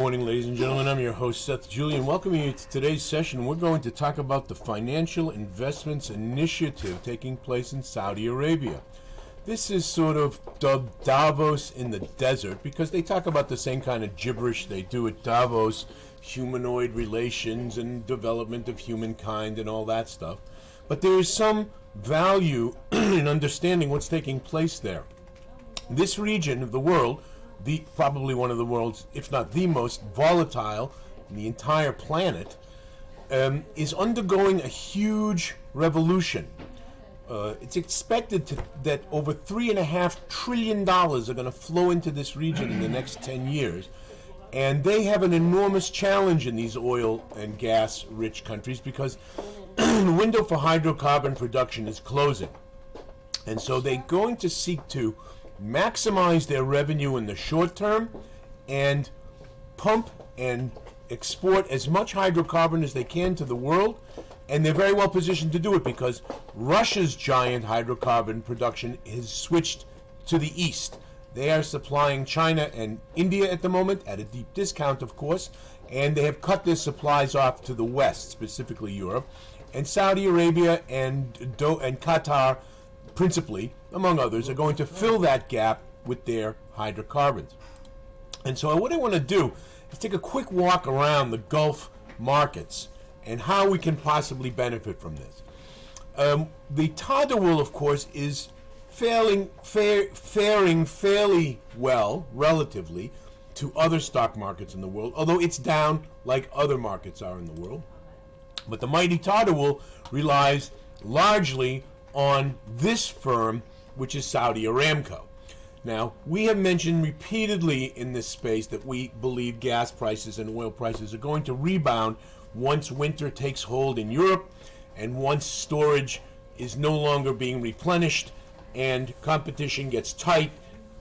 morning, ladies and gentlemen. I'm your host, Seth Julian. Welcoming you to today's session. We're going to talk about the Financial Investments Initiative taking place in Saudi Arabia. This is sort of dubbed Davos in the desert because they talk about the same kind of gibberish they do at Davos, humanoid relations and development of humankind and all that stuff. But there is some value in understanding what's taking place there. This region of the world, probably one of the world's, if not the most volatile in the entire planet, is undergoing a huge revolution. It's expected that over $3.5 trillion are going to flow into this region in the next 10 years. And they have an enormous challenge in these oil and gas rich countries because the window for hydrocarbon production is closing. And so they're going to seek to maximize their revenue in the short term and pump and export as much hydrocarbon as they can to the world. And they're very well positioned to do it because Russia's giant hydrocarbon production has switched to the east. They are supplying China and India at the moment at a deep discount, of course, and they have cut their supplies off to the west, specifically Europe. And Saudi Arabia and Qatar, principally, among others, are going to fill that gap with their hydrocarbons. And so what I want to do is take a quick walk around the Gulf markets and how we can possibly benefit from this. The Tadawul, of course, is faring fairly well, relatively, to other stock markets in the world, although it's down like other markets are in the world. But the mighty Tadawul relies largely on this firm, which is Saudi Aramco. Now, we have mentioned repeatedly in this space that we believe gas prices and oil prices are going to rebound once winter takes hold in Europe and once storage is no longer being replenished and competition gets tight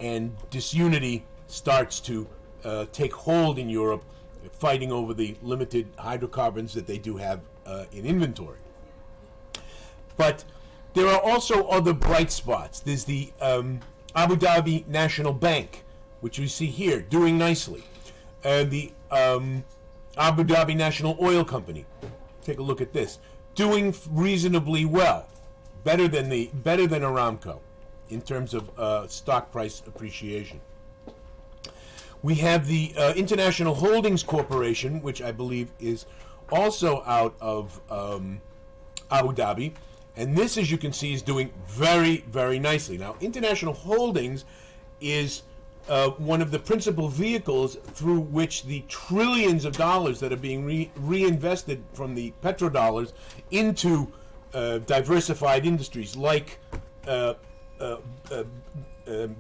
and disunity starts to take hold in Europe, fighting over the limited hydrocarbons that they do have in inventory. But there are also other bright spots. There's the Abu Dhabi National Bank, which you see here, doing nicely. The Abu Dhabi National Oil Company, take a look at this, doing reasonably well, better than Aramco in terms of stock price appreciation. We have the International Holdings Corporation, which I believe is also out of Abu Dhabi. And this, as you can see, is doing very, very nicely. Now, International Holdings is one of the principal vehicles through which the trillions of dollars that are being reinvested from the petrodollars into diversified industries like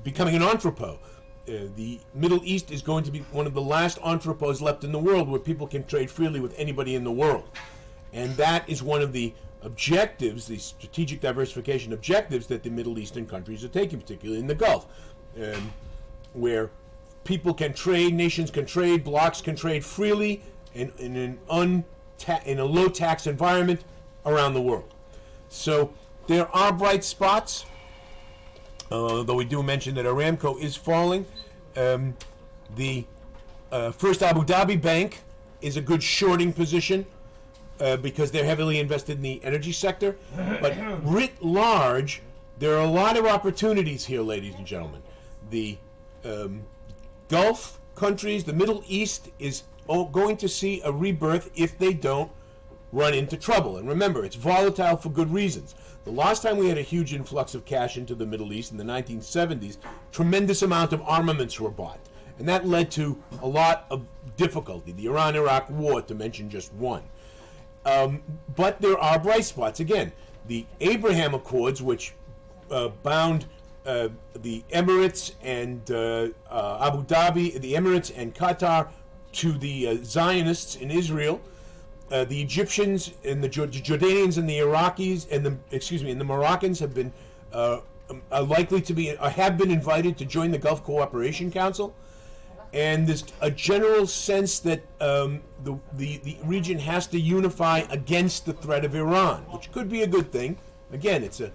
becoming an entrepot. The Middle East is going to be one of the last entrepôts left in the world where people can trade freely with anybody in the world. And that is one of the objectives, the strategic diversification objectives that the Middle Eastern countries are taking, particularly in the Gulf, where people can trade, nations can trade, blocks can trade freely in a low tax environment around the world. So there are bright spots, though we do mention that Aramco is falling. The First Abu Dhabi Bank is a good shorting position, because they're heavily invested in the energy sector. But writ large, there are a lot of opportunities here, ladies and gentlemen. The Gulf countries, the Middle East is going to see a rebirth if they don't run into trouble. And remember, it's volatile for good reasons. The last time we had a huge influx of cash into the Middle East in the 1970s, tremendous amount of armaments were bought. And that led to a lot of difficulty. The Iran-Iraq War, to mention just one. But there are bright spots. Again, the Abraham Accords, which bound the Emirates and Abu Dhabi, the Emirates and Qatar to the Zionists in Israel. The Egyptians and the Jordanians and the Iraqis and the Moroccans have been likely to be have been invited to join the Gulf Cooperation Council. And there's a general sense that the region has to unify against the threat of Iran, which could be a good thing. Again, it's a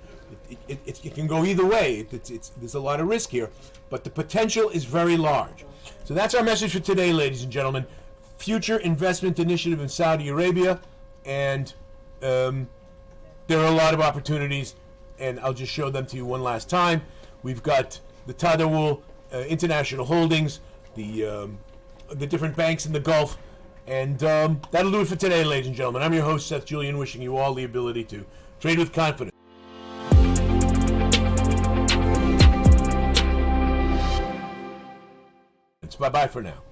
It can go either way. There's a lot of risk here, but the potential is very large. So that's our message for today, ladies and gentlemen. Future investment initiative in Saudi Arabia, and there are a lot of opportunities, and I'll just show them to you one last time. We've got the Tadawul International Holdings, the different banks in the Gulf, and that'll do it for today, ladies and gentlemen. I'm your host, Seth Julian, wishing you all the ability to trade with confidence. Bye-bye for now.